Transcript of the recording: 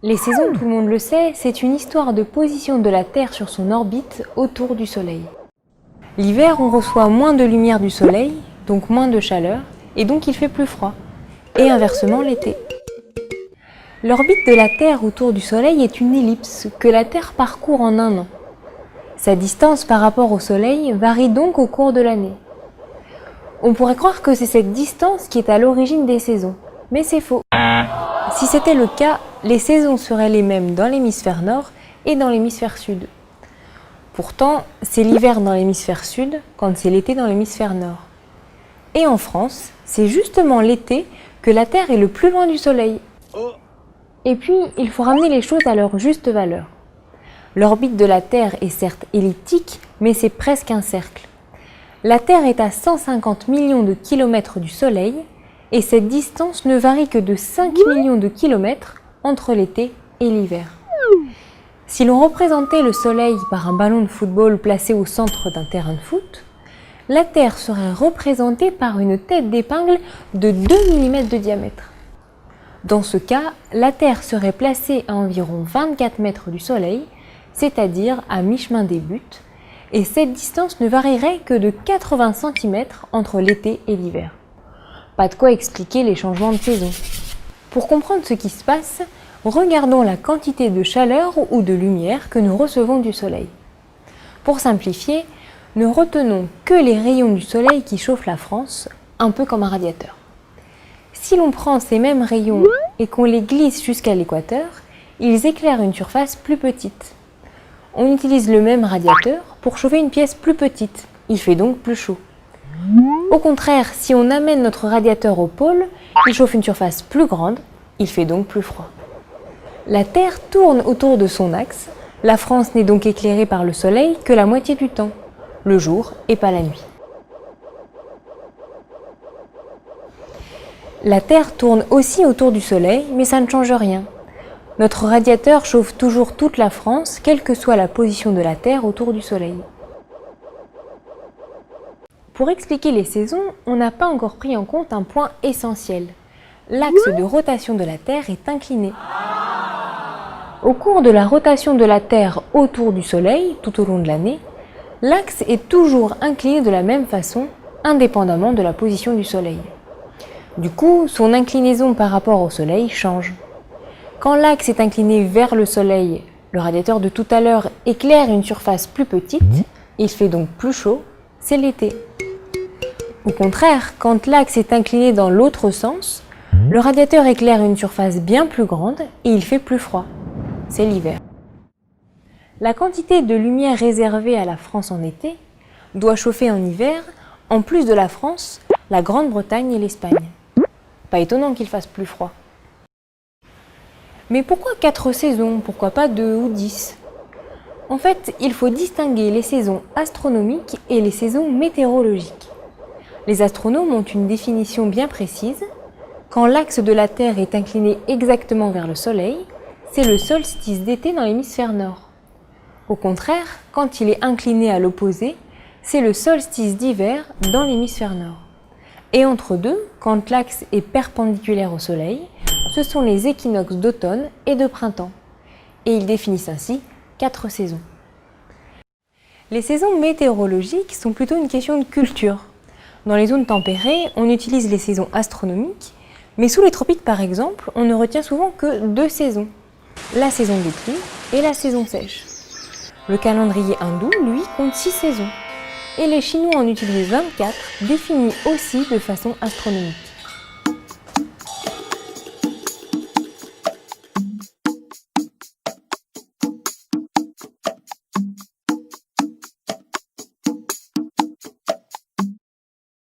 Les saisons, tout le monde le sait, c'est une histoire de position de la Terre sur son orbite autour du Soleil. L'hiver, on reçoit moins de lumière du Soleil, donc moins de chaleur, et donc il fait plus froid. Et inversement l'été. L'orbite de la Terre autour du Soleil est une ellipse que la Terre parcourt en un an. Sa distance par rapport au Soleil varie donc au cours de l'année. On pourrait croire que c'est cette distance qui est à l'origine des saisons, mais c'est faux. Si c'était le cas, les saisons seraient les mêmes dans l'hémisphère nord et dans l'hémisphère sud. Pourtant, c'est l'hiver dans l'hémisphère sud quand c'est l'été dans l'hémisphère nord. Et en France, c'est justement l'été que la Terre est le plus loin du Soleil. Et puis, il faut ramener les choses à leur juste valeur. L'orbite de la Terre est certes elliptique, mais c'est presque un cercle. La Terre est à 150 millions de kilomètres du Soleil, et cette distance ne varie que de 5 millions de kilomètres entre l'été et l'hiver. Si l'on représentait le Soleil par un ballon de football placé au centre d'un terrain de foot, la Terre serait représentée par une tête d'épingle de 2 mm de diamètre. Dans ce cas, la Terre serait placée à environ 24 mètres du Soleil, c'est-à-dire à mi-chemin des buts, et cette distance ne varierait que de 80 cm entre l'été et l'hiver. Pas de quoi expliquer les changements de saison. Pour comprendre ce qui se passe, regardons la quantité de chaleur ou de lumière que nous recevons du Soleil. Pour simplifier, ne retenons que les rayons du Soleil qui chauffent la France, un peu comme un radiateur. Si l'on prend ces mêmes rayons et qu'on les glisse jusqu'à l'équateur, ils éclairent une surface plus petite. On utilise le même radiateur pour chauffer une pièce plus petite, il fait donc plus chaud. Au contraire, si on amène notre radiateur au pôle, il chauffe une surface plus grande, il fait donc plus froid. La Terre tourne autour de son axe, la France n'est donc éclairée par le Soleil que la moitié du temps, le jour et pas la nuit. La Terre tourne aussi autour du Soleil, mais ça ne change rien. Notre radiateur chauffe toujours toute la France, quelle que soit la position de la Terre autour du Soleil. Pour expliquer les saisons, on n'a pas encore pris en compte un point essentiel. L'axe de rotation de la Terre est incliné. Au cours de la rotation de la Terre autour du Soleil, tout au long de l'année, l'axe est toujours incliné de la même façon, indépendamment de la position du Soleil. Du coup, son inclinaison par rapport au Soleil change. Quand l'axe est incliné vers le Soleil, le radiateur de tout à l'heure éclaire une surface plus petite, il fait donc plus chaud, c'est l'été. Au contraire, quand l'axe est incliné dans l'autre sens, le radiateur éclaire une surface bien plus grande et il fait plus froid, c'est l'hiver. La quantité de lumière réservée à la France en été doit chauffer en hiver, en plus de la France, la Grande-Bretagne et l'Espagne. Pas étonnant qu'il fasse plus froid. Mais pourquoi 4 saisons? Pourquoi pas 2 ou 10? En fait, il faut distinguer les saisons astronomiques et les saisons météorologiques. Les astronomes ont une définition bien précise. Quand l'axe de la Terre est incliné exactement vers le Soleil, c'est le solstice d'été dans l'hémisphère nord. Au contraire, quand il est incliné à l'opposé, c'est le solstice d'hiver dans l'hémisphère nord. Et entre deux, quand l'axe est perpendiculaire au Soleil, ce sont les équinoxes d'automne et de printemps. Et ils définissent ainsi 4 saisons. Les saisons météorologiques sont plutôt une question de culture. Dans les zones tempérées, on utilise les saisons astronomiques, mais sous les tropiques par exemple, on ne retient souvent que 2 saisons, la saison des pluies et la saison sèche. Le calendrier hindou, lui, compte 6 saisons, et les Chinois en utilisent 24, définies aussi de façon astronomique.